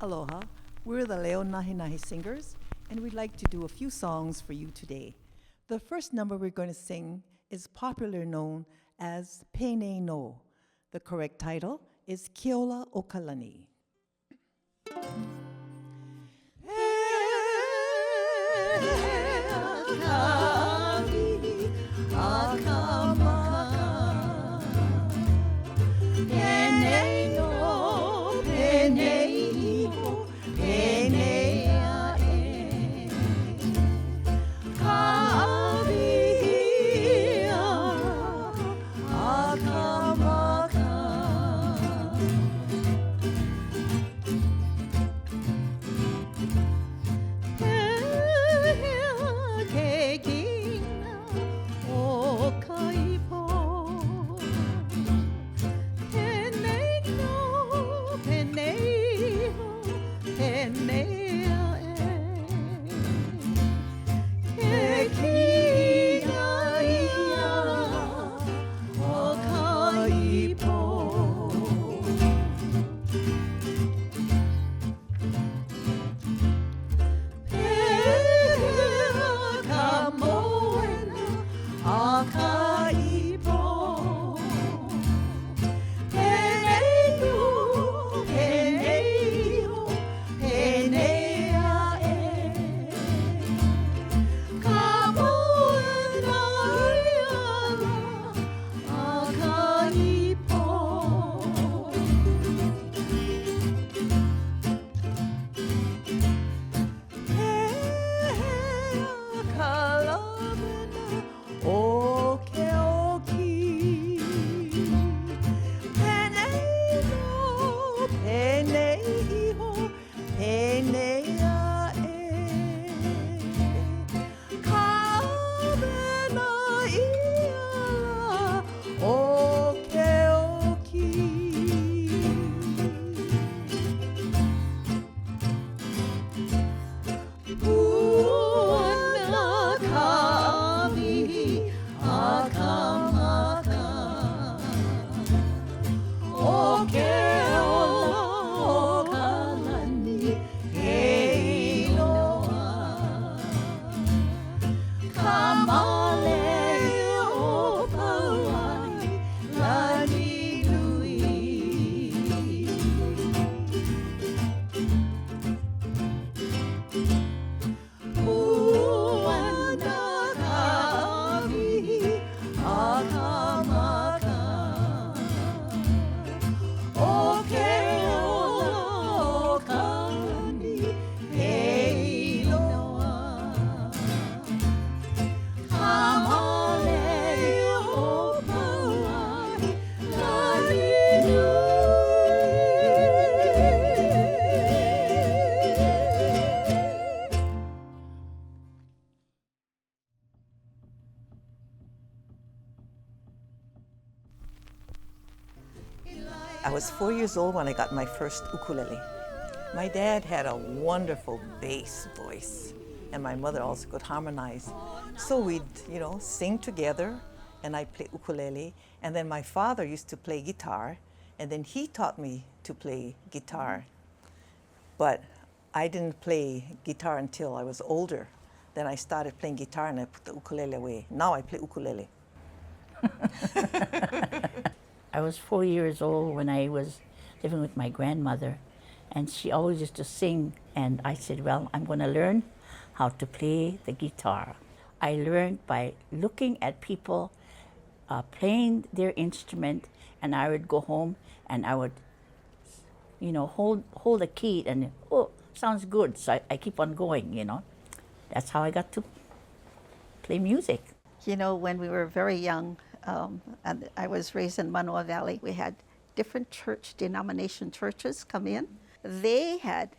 Aloha, we're the Leo Nahenahe singers, and we'd like to do a few songs for you today. The first number we're going to sing is popularly known as Pene No. The correct title is Keola o Kalani. I was 4 years old when I got my first ukulele. My dad had a wonderful bass voice, and my mother also could harmonize. So we'd, sing together, and I'd play ukulele. And then my father used to play guitar, and then he taught me to play guitar. But I didn't play guitar until I was older. Then I started playing guitar, and I put the ukulele away. Now I play ukulele. I was 4 years old when I was living with my grandmother, and she always used to sing, and I said, well, I'm going to learn how to play the guitar. I learned by looking at people playing their instrument, and I would go home and I would, hold the key and, oh, sounds good. So I keep on going, That's how I got to play music. When we were very young, and I was raised in Manoa Valley, we had different denomination churches come in. They had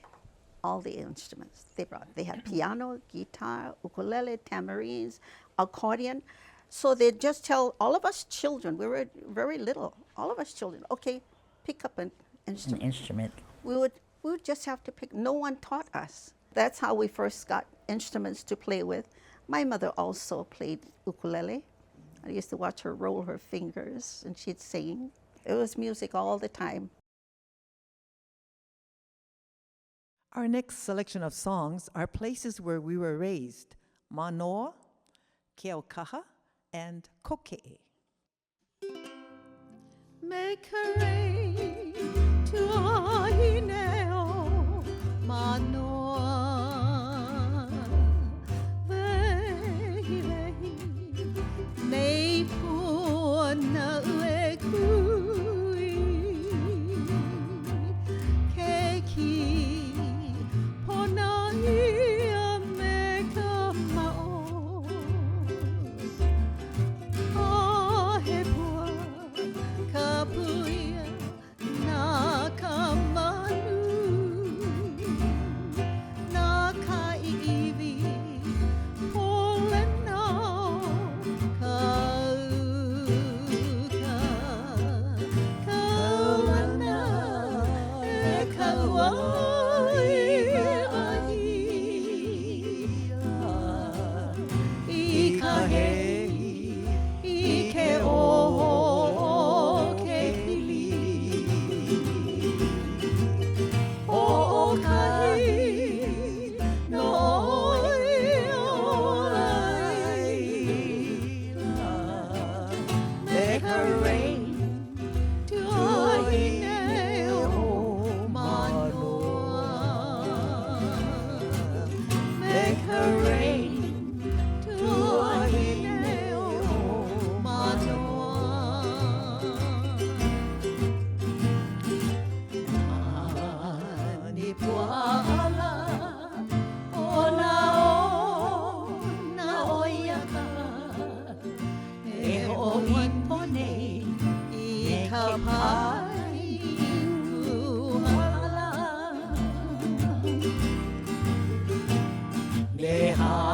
all the instruments they had piano, guitar, ukulele, tamarines, accordion. So they'd just tell all of us children, we were very little, all of us children, okay, pick up an instrument. An instrument. We would just have to pick. No one taught us. That's how we first got instruments to play with. My mother also played ukulele. I used to watch her roll her fingers, and she'd sing. It was music all the time. Our next selection of songs are places where we were raised: Manoa, Keaukaha, and Koke'e. Make a rain to Nahenahe, Manoa. Vehi, vehi, nei puna ue kui. Keiki, pona ia me ka mao. He pua ka puia na ka manu, na ka iwi pole nao ka uka, ka wana e ka wai I ka hei I ke o ke pili o ka hei no make a rain to Nahenahe Manoa. Make a rain to Nahenahe Manoa. Ani puala o na oiaka e ho'i pone I ka pai uhala.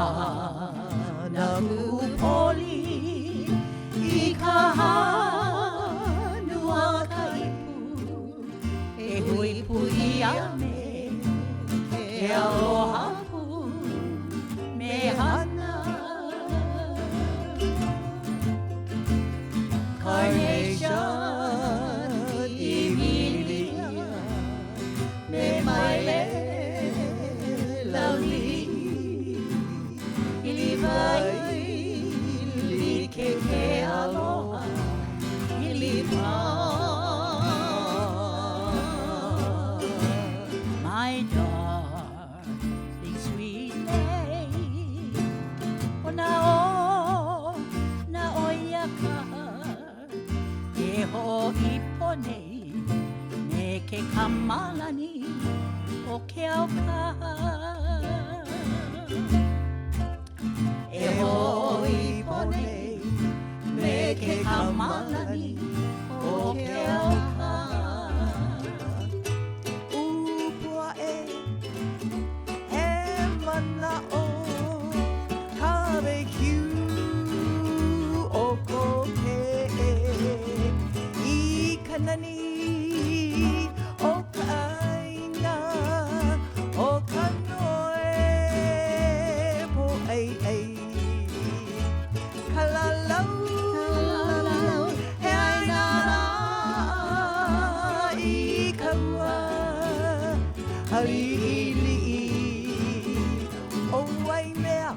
Mehana upoli I ka hanua ka ipu e hui pui ame e aloha pu mehana. Carnation I milia me Mele lovely Ilivai li ke aloha Iliva. My darling sweet lady, o na oiaka e ho'i pone me ke kamalani o ke aukaha. E ho'i pone me ke kamalani o ke aukaha. Upua e mana'o kawe kiu o Koke'e I kanani o ka aina o ka noe po ai kalalau he aina I kaua Hawaiʻi o wai mea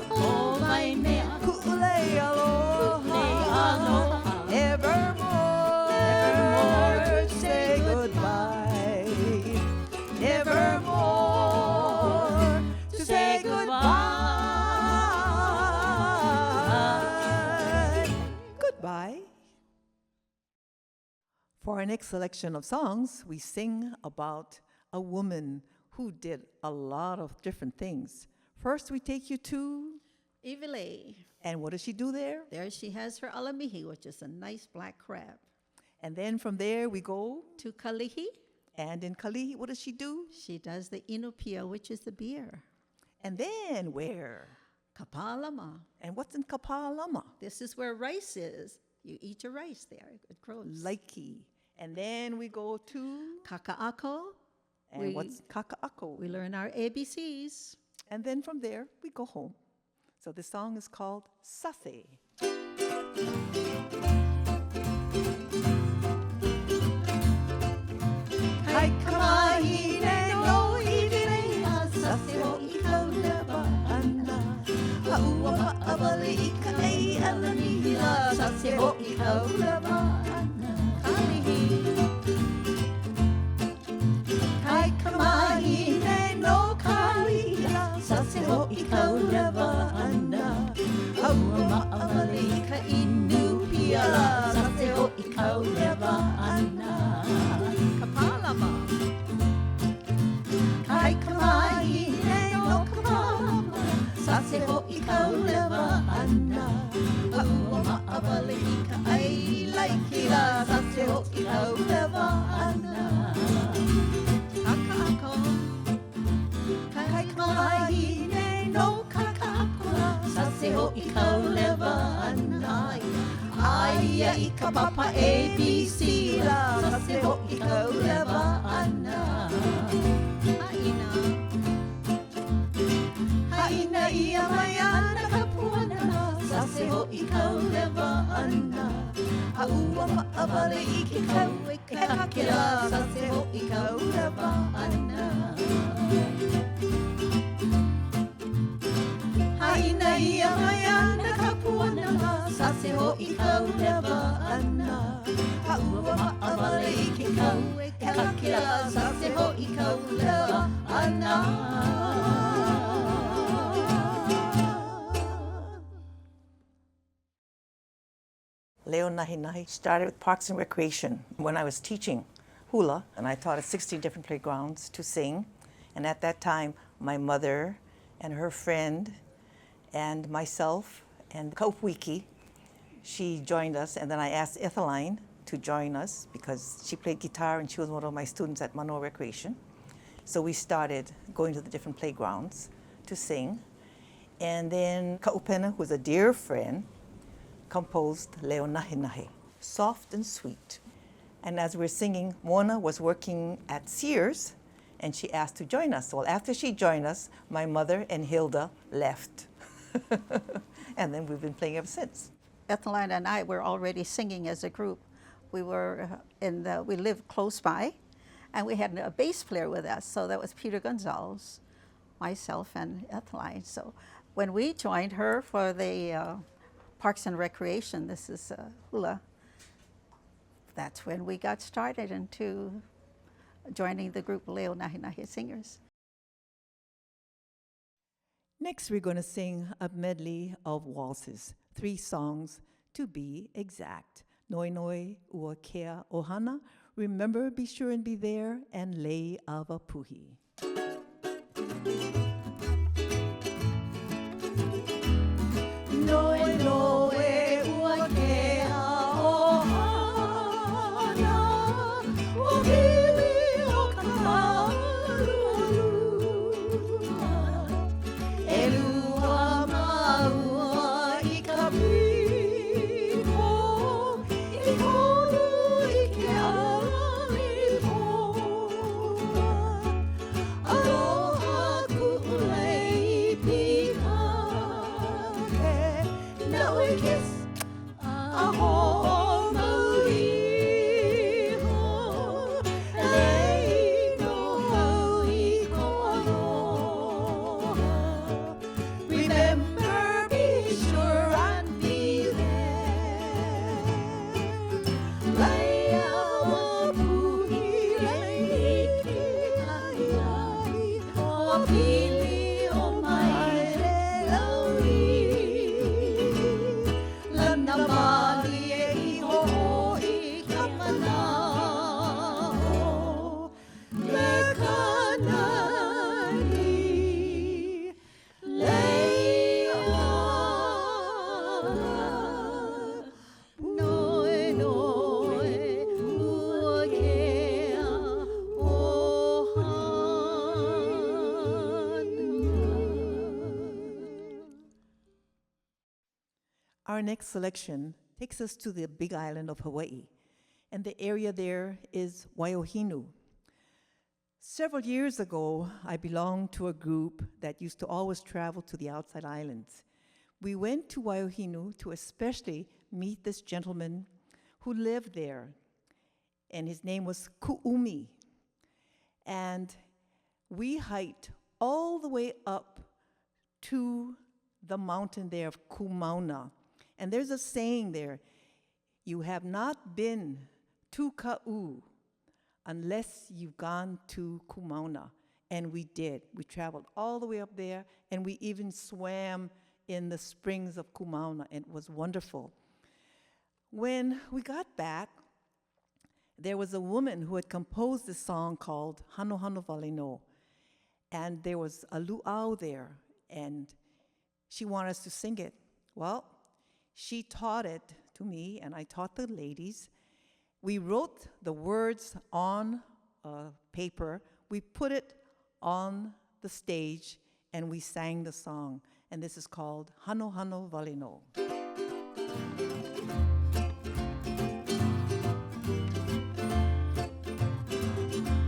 ku'ulei aloha evermore to say goodbye nevermore to say goodbye. For our next selection of songs, we sing about a woman who did a lot of different things. First, we take you to, Ivile. and what does she do there? There she has her alamihi, which is a nice black crab. And then from there, we go, To Kalihi, and in Kalihi, what does she do? she does the inupia, which is the beer. And then where? Kapalama. And what's in Kapalama? This is where rice is. You eat your rice there. It grows. Laiki. And then we go to, Kaka'ako. and what's Kaka'ako? We learn our ABCs. And then from there, we go home. So the song is called Sase. Hai kamahine no idire awale I ka ei alanihila Sa se ho'i kaulewa ana Kalihi Kai ka mahine no kalihila Sa se ho'i kaulewa ana Aua ma'awale I ka inu piala Sa se ho'i kaulewa ana Ka palama Kai ka mahine no ka palama Sa se ho'i kaulewa ana Aua ma'awale I ka ai laikila Sa se ho'i kaulewa ana Kaka ako Kai ka mahine no kakakula Sa se ho'i kaulewa ana Aia I ka papa ABC la Sa se ho'i kaulewa ana Haina Haina ia mai ana ka puana Sa se ho'i kaulewa ana Aua ma'awale I ke kau e ke kakila Sa se ho'i kaulewa ana Haina ia mai ana ka puana Sa se ho'i kaulewa ana Aua ma'awale I ke kau e ke kakila Sa se ho'i kaulewa ana Leo Nahenahe started with Parks and Recreation when I was teaching hula, and I taught at 16 different playgrounds to sing. And at that time, my mother and her friend and myself and Kaupuiki, she joined us, and then I asked Etheline to join us because she played guitar and she was one of my students at Manoa Recreation. So we started going to the different playgrounds to sing. And then Kaupena, who's a dear friend, composed Leo Nahenahe, soft and sweet. And as we were singing, Mona was working at Sears, and she asked to join us. Well, after she joined us, my mother and Hilda left. And then we've been playing ever since. Etheline and I were already singing as a group. We lived close by, and we had a bass player with us. So that was Peter Gonzalez, myself, and Etheline. So when we joined her for the Parks and Recreation, this is hula, that's when we got started into joining the group Leo Nahenahe Singers. Next, we're going to sing a medley of waltzes, 3 songs to be exact. Noi Noi Ua Kea Ohana, Remember, Be Sure and Be There, and Lei Ava Puhi. Noi Noi Ua Kea Ohana, Ua Pili o ka Marua, e lua maua I ka piko, I koru I ke alipoa, aloha ku'ulei pikake, now we kiss a whole mauiho, lei no maui ko aloha. Remember, be sure and be there. Lei awa puhi, lei ke ai ai, o pili o mai re laui. Lana mali e iho i ka manao, me kanani, lei Noi Noi Ua Kea Ohana. Our next selection takes us to the big island of Hawaii, and the area there is Waiohinu. Several years ago, I belonged to a group that used to always travel to the outside islands. We went to Waiohinu to especially meet this gentleman who lived there, and his name was Ku'umi. And we hiked all the way up to the mountain there of Kumauna. And there's a saying there, you have not been to Ka'u unless you've gone to Kumauna. And we did. We traveled all the way up there, and we even swam in the springs of Kumauna. It was wonderful. When we got back, there was a woman who had composed this song called Hano Valeno. And there was a luau there, and she wanted us to sing it. Well, she taught it to me, and I taught the ladies. We wrote the words on paper. We put it on the stage, and we sang the song. And this is called Hano Valeno.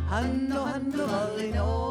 Hano Valeno.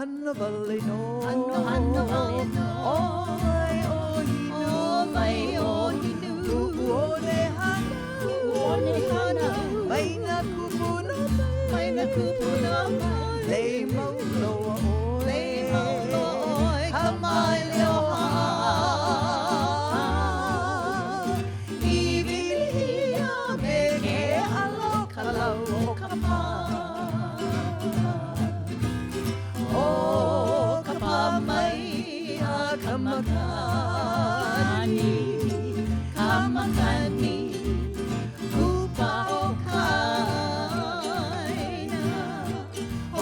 Hano Valeno. Hano Valeno. Oi ohinu. Mai ohinu. Kuone hana. Kuone hana. Maina kupuna. Maina kupuna. Le mauloa oi. Le mauloa oi. Kamai leoha. Ivilihia me ke alo kalau kapa. Kamakani, kupa o kaina, o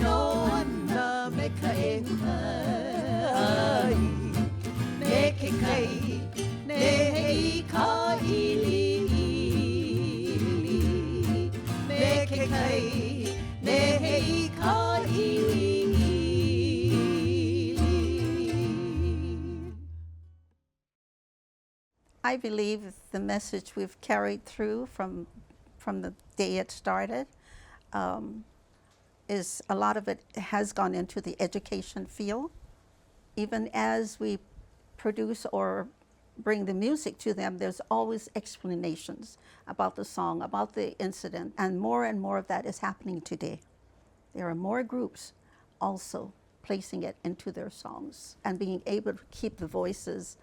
no anda me kai, me ke kai, ne ka ili, me ke kai, ne ka ili. I believe the message we've carried through from the day it started is a lot of it has gone into the education field. Even as we produce or bring the music to them, there's always explanations about the song, about the incident, and more of that is happening today. There are more groups also placing it into their songs and being able to keep the voices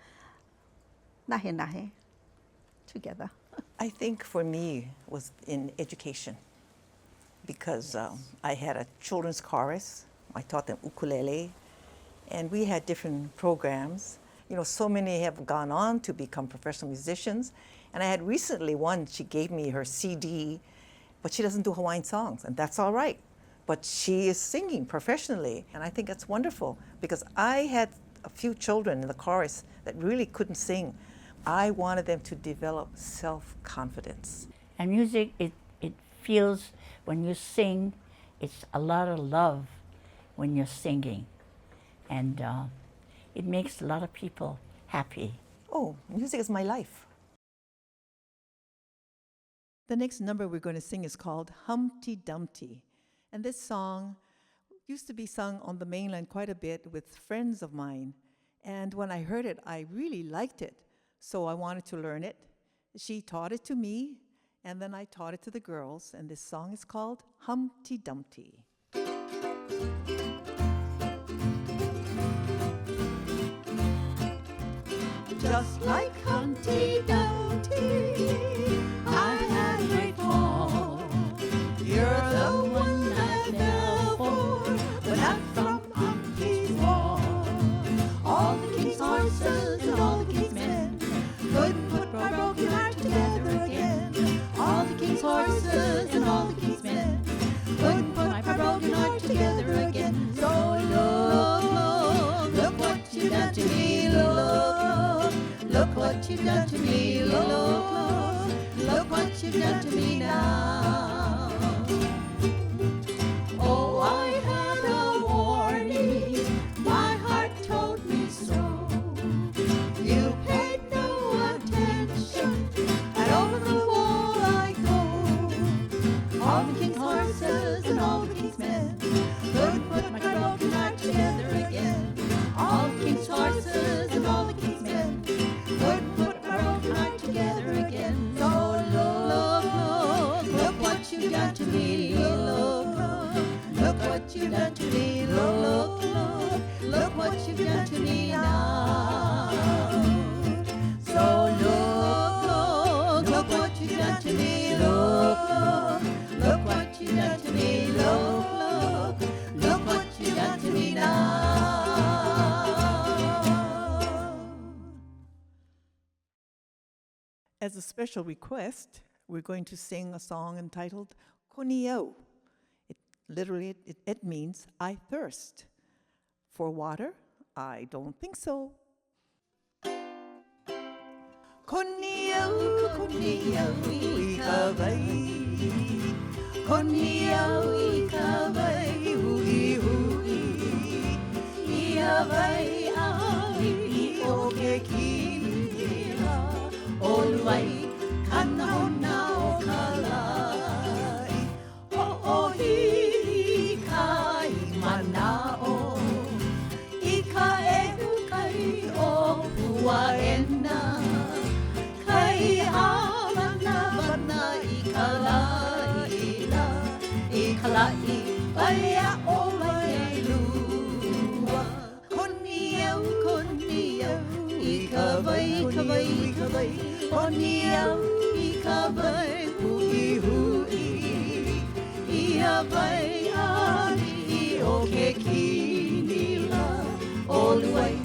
Nahenahe together. I think for me was in education, because I had a children's chorus. I taught them ukulele, and we had different programs. You know, so many have gone on to become professional musicians. And I had recently one, she gave me her CD, but she doesn't do Hawaiian songs, and that's all right. But she is singing professionally, and I think that's wonderful, because I had a few children in the chorus that really couldn't sing. I wanted them to develop self-confidence. And music, it feels, when you sing, it's a lot of love when you're singing. And it makes a lot of people happy. Oh, music is my life. The next number we're going to sing is called Humpty Dumpty. And this song used to be sung on the mainland quite a bit with friends of mine. And when I heard it, I really liked it. So I wanted to learn it. She taught it to me, and then I taught it to the girls. And this song is called Humpty Dumpty. Just like Humpty Dumpty, I had a great fall. You're the one I fell for, but not from Humpty's wall. All the king's horses and all the king's men couldn't put my broken heart together broken heart together again. So look what you've done to me, look what you've done to me, look what you've done to me now. Oh, I had a warning, my heart told me so. You paid no attention, and over the wall I go. All the king's horses and all the king's men couldn't put my broken heart together again. All the king's horses and all the king's men couldn't put my broken heart together again. So look what you've done to me, look what you've done to me, look what you've done to me now. So look what you've done to me, look what you've done to me, look what you've done to me now. As a special request, we're going to sing a song entitled Koniau. It means I thirst. For water? I don't think so. Koniau, koniau, ika vai. Koniau, ika vai, hui hui. Ia vai ahi o ke kira. Oluai, kana hona o kalai. Hoʻohi kai manao. Ika ehu kai o puaena. Kai hamana mana ika laila. Ika lai paia o mai lua. Koniau, koniau. Ika vai, ika vai, ika vai. Koniau, ika vai, hui hui. Ia vai ahi o ke kinila. Oluai,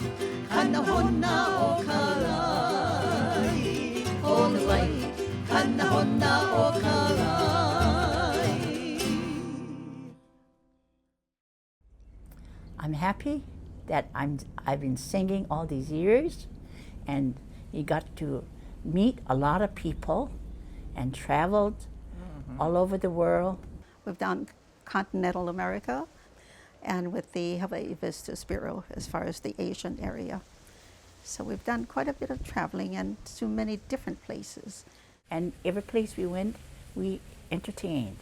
kana hona o kalai. Oluai, kana hona o kalai. I'm happy that I've been singing all these years, and you got to meet a lot of people and traveled all over the world. We've done continental America and with the Hawaii Visitors Bureau as far as the Asian area. So we've done quite a bit of traveling and to many different places. And every place we went, we entertained.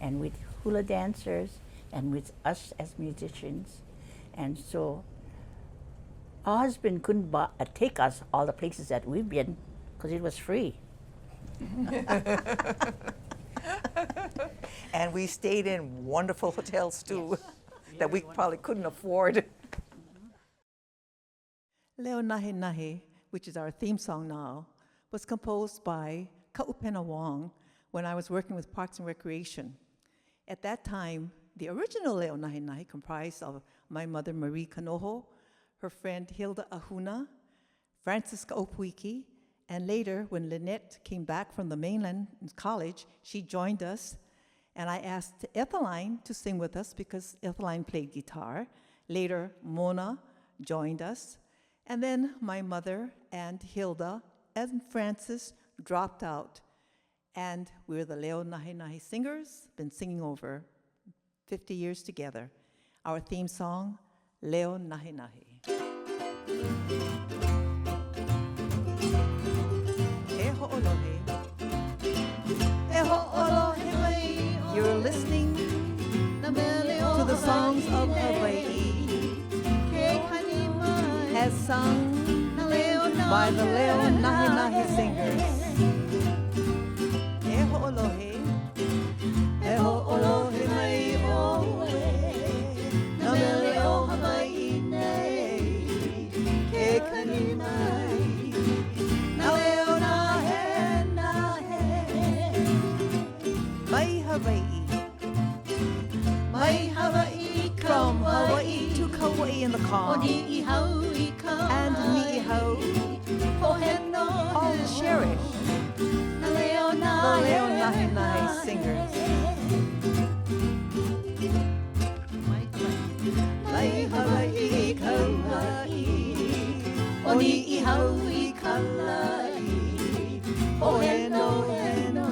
And with hula dancers and with us as musicians. And so our husband couldn't take us all the places that we've been because it was free. And we stayed in wonderful hotels too, that we probably couldn't afford. Leo Nahenahe, which is our theme song now, was composed by Ka'upena Wong when I was working with Parks and Recreation. At that time, the original Leo Nahenahe comprised of my mother, Marie Kanoho, her friend Hilda Ahuna, Francis Ka'opuiki, and later, when Lynette came back from the mainland college, she joined us, and I asked Etheline to sing with us because Etheline played guitar. Later, Mona joined us, and then my mother and Hilda and Francis dropped out, and we're the Leo Nahenahe singers, been singing over 50 years together. Our theme song, Leo Nahenahe. You're listening to the songs of Hawaii, as sung by the Leo Nahenahe singers. E ho'olohe, e ho'olohe mai oe, na mele o Hawaii nei, ke kani mai, na Leo Nahenahe. Mai Hawaii, mai Hawaii, from Hawaii to Kauai in the calm, and ni'ihau, all cherish the Leo Nahenahe singers. Oni I hau I kalai, o heno heno.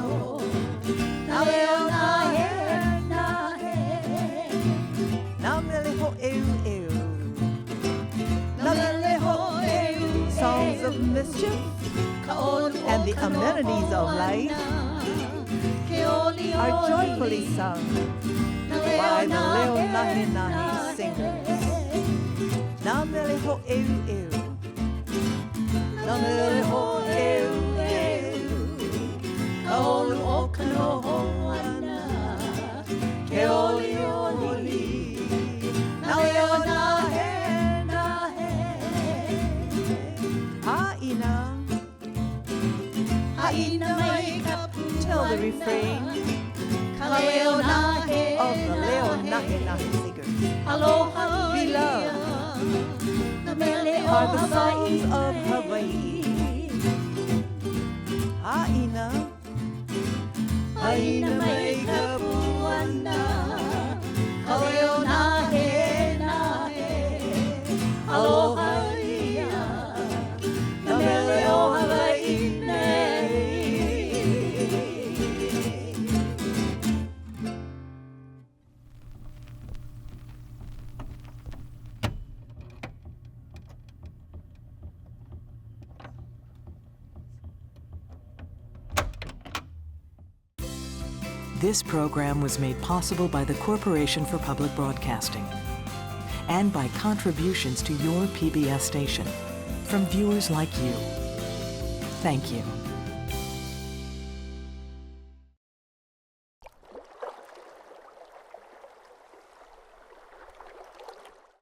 Na leo nahe, nahe. Na mele ho eu eu. Na mele ho eu. Songs of mischief and the amenities of life are joyfully sung by the Leo Nahenahe singers. Na mele ho eu eu. Na mele ho eu eu. Kaolu o kanoho ana. Ke oli oli. Na leo nahe nahe. Haina. Haina mai kapu. Tell the refrain. Kaleo nahe of the Leo Nahenahe singers. Aloha, Beloved are the songs of Hawaii. Haina, haina mai ka puana, kaleo nahe nahe, aloha ia, na mele o Hawaii nei. This program was made possible by the Corporation for Public Broadcasting and by contributions to your PBS station from viewers like you. Thank you.